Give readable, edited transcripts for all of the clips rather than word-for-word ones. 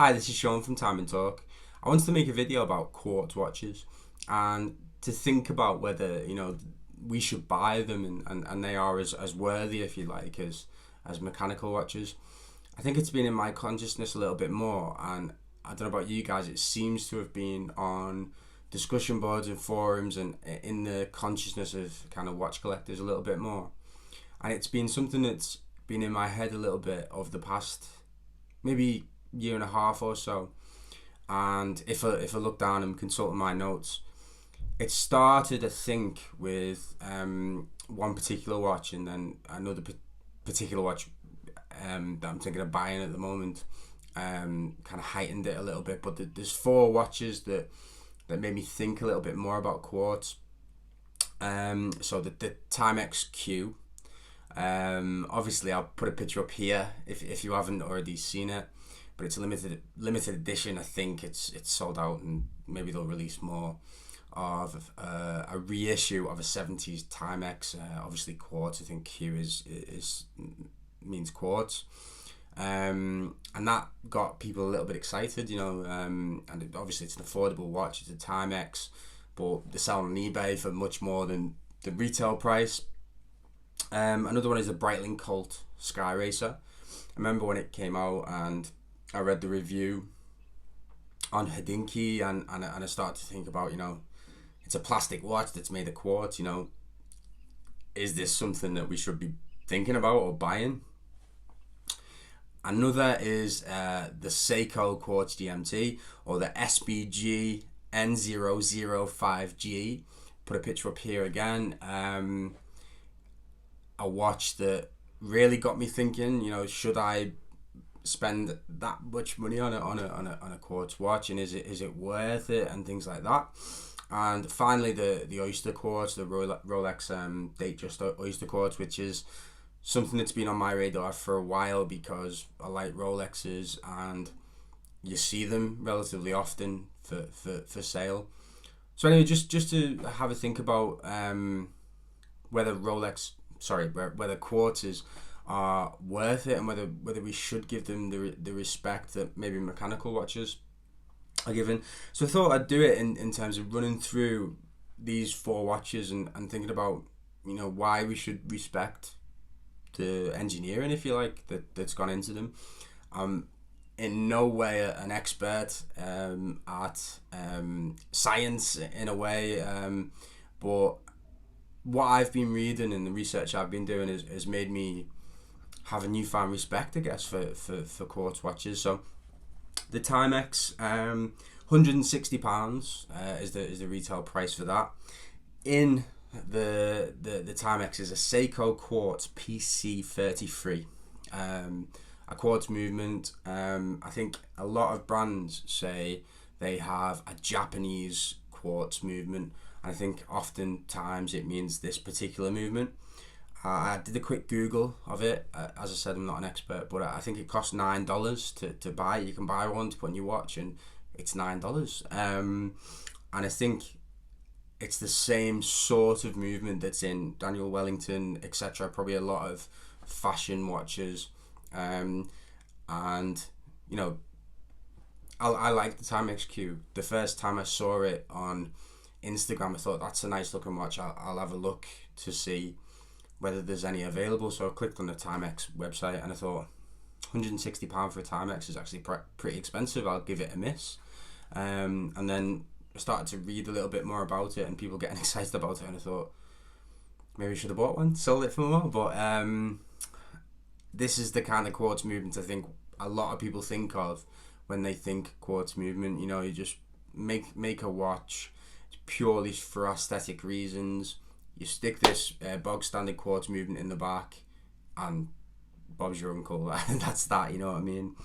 Hi, this is Sean from Time and Talk. I wanted to make a video about quartz watches and to think about whether, we should buy them and they are as worthy, if you like, as mechanical watches. I think it's been in my consciousness a little bit more, and I don't know about you guys, it seems to have been on discussion boards and forums and in the consciousness of kind of watch collectors a little bit more. And it's been something that's been in my head a little bit over the past maybe year and a half or so. And if I look down and consult my notes, it started, I think, with one particular watch, and then another particular watch that I'm thinking of buying at the moment kind of heightened it a little bit. But there's four watches that made me think a little bit more about quartz. So the Timex Q. Obviously, I'll put a picture up here if you haven't already seen it. But it's a limited edition. I think it's sold out, and maybe they'll release more of a reissue of a 70s Timex. Obviously quartz. I think Q is means quartz, and that got people a little bit excited, and obviously it's an affordable watch. It's a Timex, but they're selling on eBay for much more than the retail price. Another one is a Breitling Colt Sky Racer. I remember when it came out and I read the review on Hodinkee, and I started to think about, it's a plastic watch that's made of quartz, is this something that we should be thinking about or buying? Another is the Seiko Quartz GMT, or the SBG N005G. Put a picture up here again. A watch that really got me thinking, should I spend that much money on a quartz watch, and is it worth it, and things like that. And finally the Oyster Quartz, the Rolex Datejust Oyster Quartz, which is something that's been on my radar for a while because I like Rolexes and you see them relatively often for sale. So anyway, just to have a think about whether whether quartzes are worth it, and whether we should give them the respect that maybe mechanical watches are given. So I thought I'd do it in terms of running through these four watches and thinking about why we should respect the engineering, if you like, that's gone into them. I'm in no way an expert at science in a way, but what I've been reading and the research I've been doing has made me have a newfound respect, I guess, for quartz watches. So the Timex, £160 is the retail price for that. In the Timex is a Seiko Quartz PC33, a quartz movement. I think a lot of brands say they have a Japanese quartz movement. I think oftentimes it means this particular movement. I did a quick Google of it. As I said, I'm not an expert, but I think it costs $9 to buy. You can buy one to put on your watch, and it's $9. And I think it's the same sort of movement that's in Daniel Wellington, etc. Probably a lot of fashion watches, and I like the Timex Q. The first time I saw it on Instagram, I thought that's a nice looking watch. I'll have a look to see whether there's any available. So I clicked on the Timex website and I thought £160 for a Timex is actually pretty expensive. I'll give it a miss. And then I started to read a little bit more about it and people getting excited about it, and I thought maybe I should have bought one, sold it for more. But this is the kind of quartz movement I think a lot of people think of when they think quartz movement. You just make a watch purely for aesthetic reasons. You stick this bog standard quartz movement in the back, and Bob's your uncle. That's that. You know what I mean?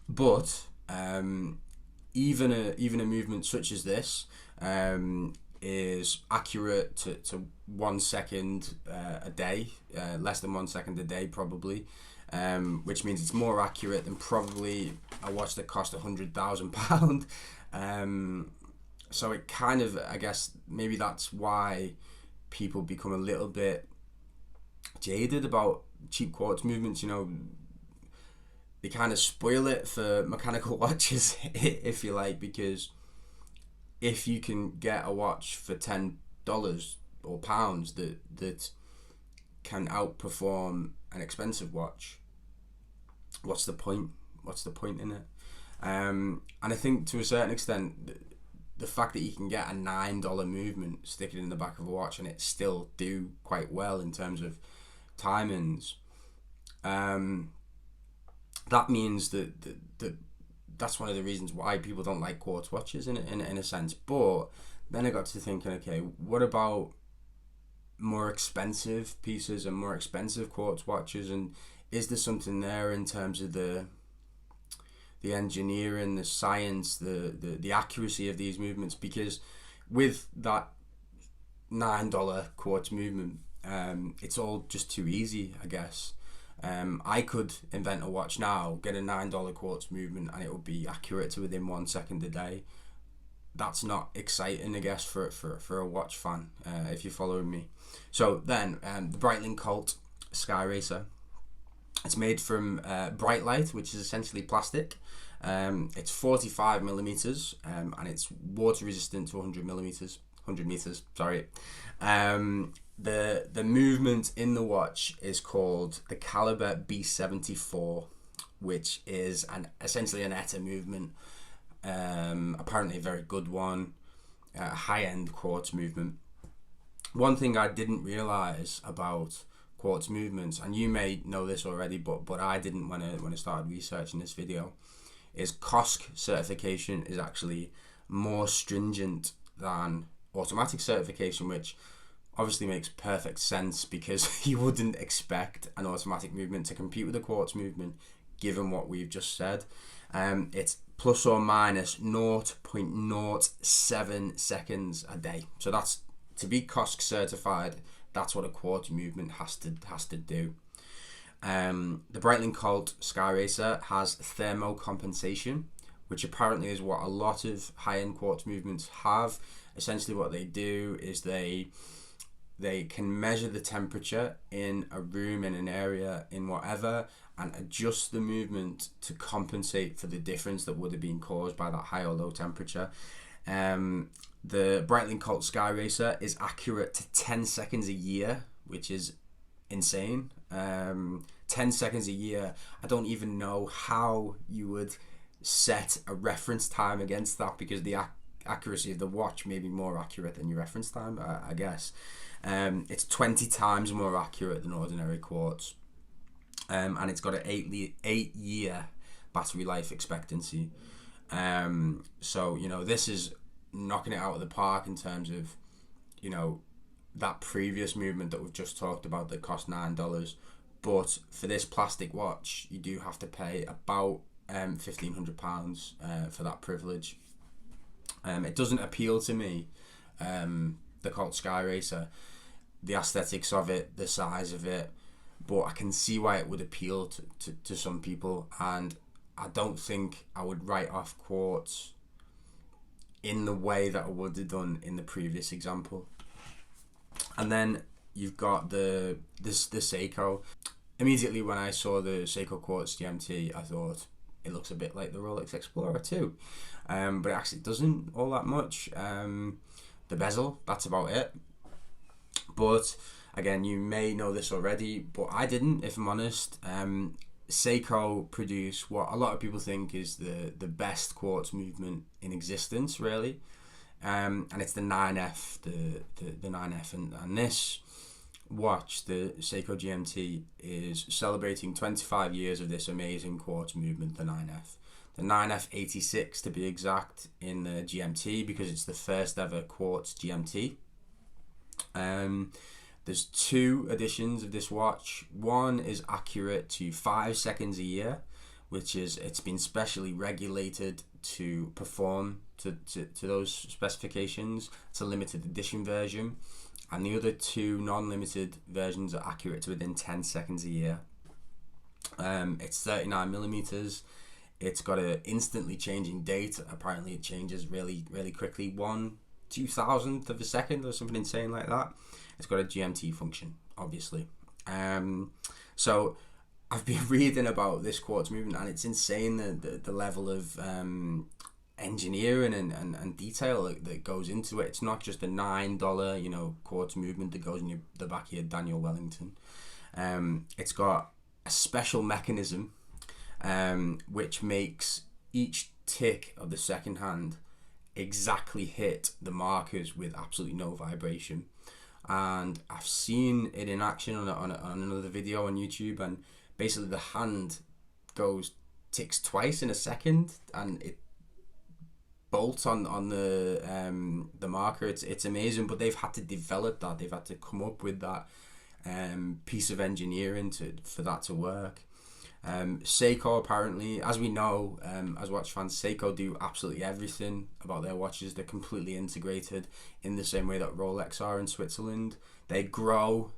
But even a movement such as this is accurate to 1 second a day, less than 1 second a day probably, which means it's more accurate than probably a watch that cost £100,000. So it kind of, I guess, maybe that's why people become a little bit jaded about cheap quartz movements. they kind of spoil it for mechanical watches, if you like, because if you can get a watch for $10 or pounds that can outperform an expensive watch, what's the point? What's the point in it? And I think to a certain extent, the fact that you can get a $9 movement, stick it in the back of a watch, and it still do quite well in terms of timings, that means that that's one of the reasons why people don't like quartz watches in a sense. But then I got to thinking, okay, what about more expensive pieces and more expensive quartz watches, and is there something there in terms of the engineering, the science, the accuracy of these movements? Because with that $9 quartz movement, it's all just too easy, I guess. I could invent a watch now, get a $9 quartz movement, and it would be accurate to within 1 second a day. That's not exciting, I guess, for a watch fan, if you're following me. So then, the Breitling Colt Sky Racer. It's made from bright light, which is essentially plastic. It's 45 millimeters, and it's water resistant to 100 meters. Sorry. The movement in the watch is called the Caliber B74, which is essentially an ETA movement. Apparently a very good one, high-end quartz movement. One thing I didn't realize about quartz movements, and you may know this already, but I didn't when I started researching this video, is COSC certification is actually more stringent than automatic certification, which obviously makes perfect sense because you wouldn't expect an automatic movement to compete with a quartz movement given what we've just said. It's plus or minus 0.07 seconds a day. So that's, to be COSC certified, that's what a quartz movement has to do. The Breitling Colt Sky Racer has thermocompensation, which apparently is what a lot of high-end quartz movements have. Essentially what they do is they can measure the temperature in a room, in an area, in whatever, and adjust the movement to compensate for the difference that would have been caused by that high or low temperature. The Breitling Colt Sky Racer is accurate to 10 seconds a year, which is insane. 10 seconds a year. I don't even know how you would set a reference time against that, because the accuracy of the watch may be more accurate than your reference time, I guess. It's 20 times more accurate than ordinary quartz. And it's got an 8-year battery life expectancy. So, this is knocking it out of the park in terms of, that previous movement that we've just talked about that cost $9. But for this plastic watch, you do have to pay about £1,500 for that privilege. It doesn't appeal to me, the Colt Sky Racer, the aesthetics of it, the size of it, but I can see why it would appeal to some people, and I don't think I would write off quartz in the way that I would have done in the previous example. And then you've got the Seiko. Immediately when I saw the Seiko Quartz GMT, I thought it looks a bit like the Rolex Explorer 2, but it actually doesn't all that much. The bezel, that's about it. But again, you may know this already, but I didn't, if I'm honest. Seiko produce what a lot of people think is the best quartz movement in existence, really, and it's the 9F, the 9F, and this watch, the Seiko GMT, is celebrating 25 years of this amazing quartz movement, the 9F. The 9F 86 to be exact in the GMT, because it's the first ever quartz GMT. There's 2 editions of this watch. One is accurate to 5 seconds a year, which is, it's been specially regulated to perform to those specifications. It's a limited edition version. And the other 2 non-limited versions are accurate to within 10 seconds a year. It's 39 millimeters. It's got an instantly changing date. Apparently it changes really, really quickly. 1/2000th of a second or something insane like that. It's got a GMT function, obviously. So I've been reading about this quartz movement, and it's insane the level of engineering and detail that goes into it. It's not just a $9 quartz movement that goes in the back of your Daniel Wellington. It's got a special mechanism which makes each tick of the second hand exactly hit the markers with absolutely no vibration. And I've seen it in action on another video on YouTube, and basically the hand ticks twice in a second, and it bolts on the marker. It's amazing, but they've had to develop that. They've had to come up with that piece of engineering for that to work. Seiko, apparently, as we know, as watch fans, Seiko do absolutely everything about their watches. They're completely integrated in the same way that Rolex are in Switzerland. They grow.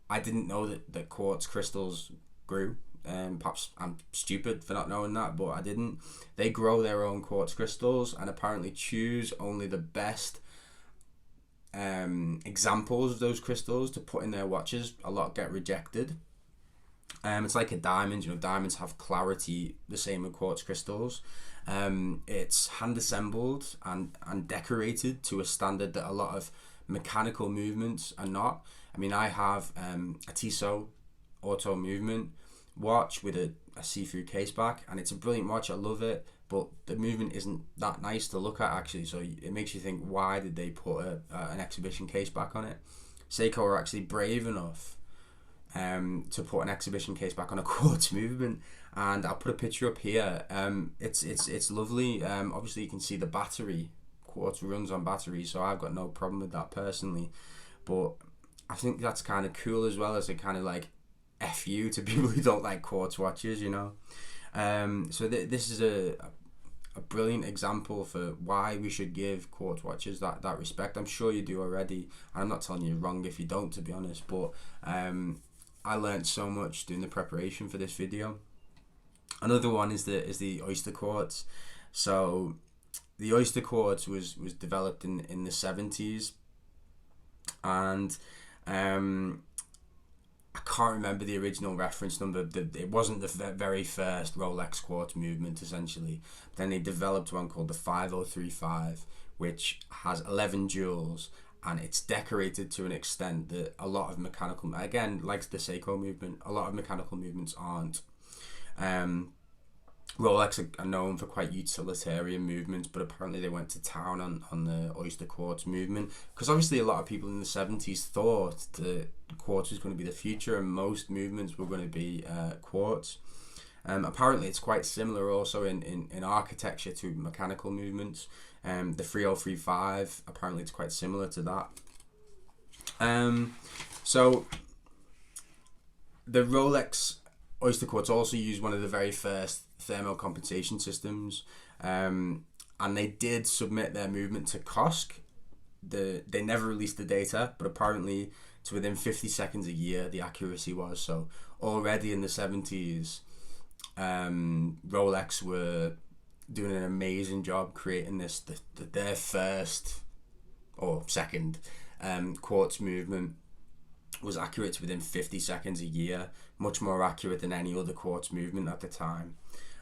I didn't know that quartz crystals grew. Perhaps I'm stupid for not knowing that, but I didn't. They grow their own quartz crystals and apparently choose only the best examples of those crystals to put in their watches. A lot get rejected. It's like a diamond. Diamonds have clarity the same with quartz crystals. It's hand assembled and decorated to a standard that a lot of mechanical movements are not. I mean, I have a Tissot auto movement watch with a see-through case back, and it's a brilliant watch. I love it, but the movement isn't that nice to look at, actually, so it makes you think, why did they put an exhibition case back on it? Seiko are actually brave enough to put an exhibition case back on a quartz movement, and I'll put a picture up here. It's lovely. Obviously you can see the battery. Quartz runs on battery, so I've got no problem with that personally, but I think that's kind of cool as well, as a kind of like FU to people who don't like quartz watches, so this is a brilliant example for why we should give quartz watches that respect. I'm sure you do already, and I'm not telling you wrong if you don't, to be honest, but I learned so much doing the preparation for this video. Another one is the oyster quartz. So the oyster quartz was developed in the 70s, and I can't remember the original reference number. It wasn't the very first Rolex quartz movement, essentially. But then they developed one called the 5035, which has 11 jewels, and it's decorated to an extent that a lot of mechanical, again, like the Seiko movement, a lot of mechanical movements aren't. Rolex are known for quite utilitarian movements, but apparently they went to town on the oyster quartz movement, because obviously a lot of people in the 70s thought that quartz was going to be the future and most movements were going to be quartz. Apparently it's quite similar also in architecture to mechanical movements. The 3035, apparently it's quite similar to that. So the Rolex oyster quartz also used one of the very first thermal compensation systems, and they did submit their movement to COSC. They never released the data, but apparently to within 50 seconds a year the accuracy was. So already in the 70s, Rolex were doing an amazing job creating their first or second quartz movement was accurate to within 50 seconds a year, much more accurate than any other quartz movement at the time.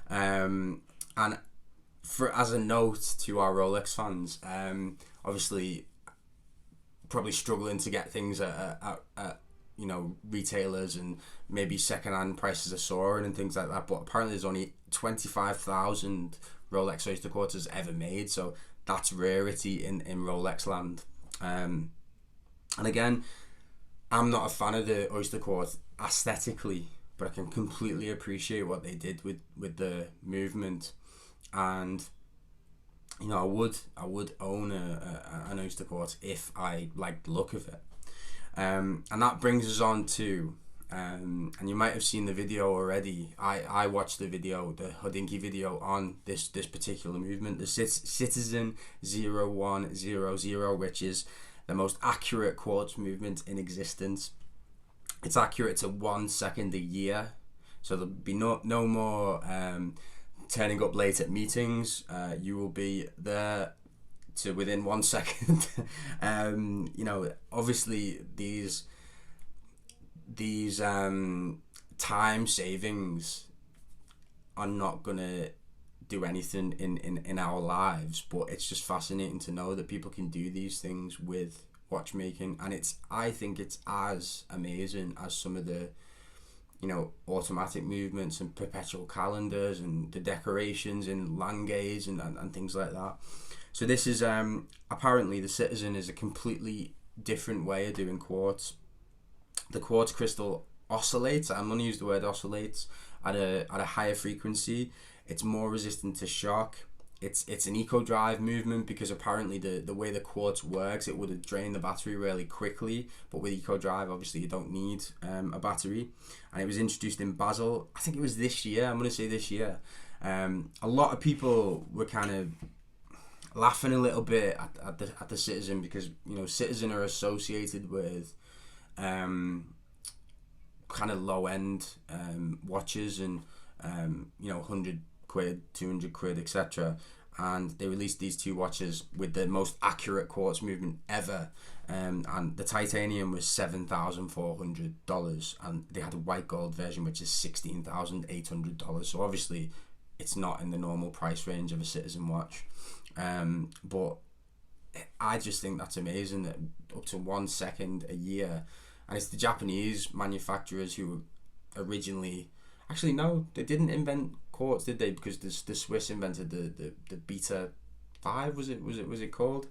And as a note to our Rolex fans, obviously probably struggling to get things at retailers, and maybe second-hand prices are soaring and things like that, but apparently there's only 25,000 Rolex oyster quartzes ever made, so that's rarity in Rolex land. And again, I'm not a fan of the oyster quartz aesthetically, but I can completely appreciate what they did with the movement, and I would own an oyster quartz if I liked the look of it. And that brings us on to and you might have seen the video already. I watched the Hodinkee video on this particular movement, the Citizen 0100, which is the most accurate quartz movement in existence. It's accurate to 1 second a year, so there'll be no more turning up late at meetings. You will be there to within 1 second. Obviously these time savings are not gonna do anything in our lives, but it's just fascinating to know that people can do these things with watchmaking, and I think it's as amazing as some of the, you know, automatic movements and perpetual calendars and the decorations in Langeys and things like that. So this is apparently the Citizen is a completely different way of doing quartz. The quartz crystal oscillates. I'm going to use the word oscillates at a higher frequency. It's more resistant to shock. It's an eco drive movement, because apparently the way the quartz works, it would drain the battery really quickly, but with eco drive obviously you don't need a battery. And it was introduced in Basel, I think it was this year. I'm going to say this year. A lot of people were kind of laughing a little bit at the Citizen, because, you know, Citizen are associated with kind of low end watches, and you know, 100 quid, 200 quid, etc. And they released these two watches with the most accurate quartz movement ever, and the titanium was $7,400, and they had a white gold version which is $16,800. So obviously it's not in the normal price range of a Citizen watch, but I just think that's amazing that up to 1 second a year. And it's the Japanese manufacturers who originally, actually no, they didn't invent quartz, did they? Because the Swiss invented the Beta 5, was it called?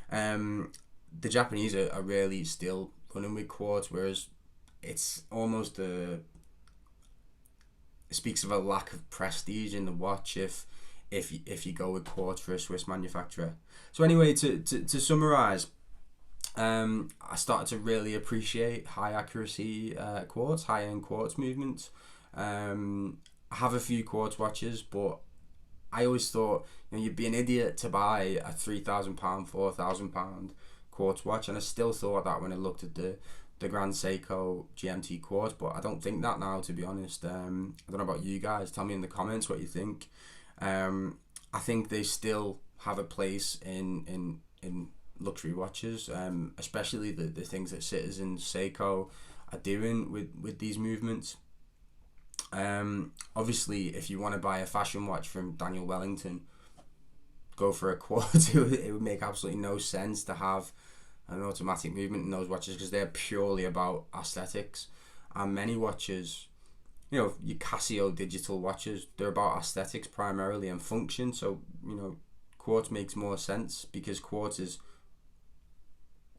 The Japanese are really still running with quartz, whereas it's almost it speaks of a lack of prestige in the watch if you go with quartz for a Swiss manufacturer. So anyway, to summarize, I started to really appreciate high accuracy quartz, high end quartz movements. I have a few quartz watches, but I always thought, you know, you'd be an idiot to buy a £3,000, £4,000 quartz watch, and I still thought that when I looked at the Grand Seiko GMT quartz, but I don't think that now, to be honest. I don't know about you guys. Tell me in the comments what you think. I think they still have a place in luxury watches, especially the things that Citizen, Seiko are doing with these movements. Obviously, if you want to buy a fashion watch from Daniel Wellington, go for a quartz. It would make absolutely no sense to have an automatic movement in those watches, because they're purely about aesthetics. And many watches, you know, your Casio digital watches, they're about aesthetics primarily and function. So, you know, quartz makes more sense, because quartz is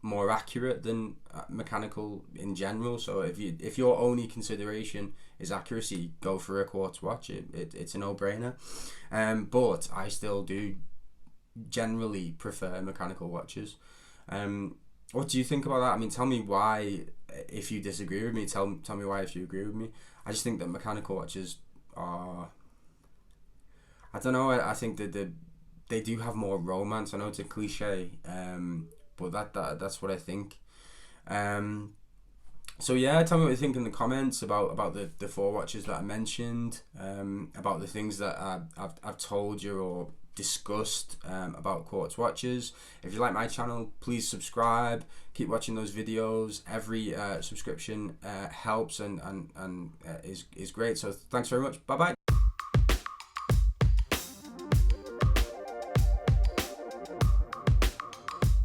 more accurate than mechanical in general. So if your only consideration is accuracy, go for a quartz watch. It's a no-brainer. But I still do generally prefer mechanical watches. What do you think about that? I mean, tell me why if you disagree with me. Tell me why if you agree with me. I just think that mechanical watches are, I don't know, I think that they do have more romance. I know it's a cliche, but that's what I think. So yeah, tell me what you think in the comments about the four watches that I mentioned, about the things that I've told you or discussed about quartz watches. If you like my channel, please subscribe. Keep watching those videos. Every subscription helps and is great. So thanks very much. Bye bye.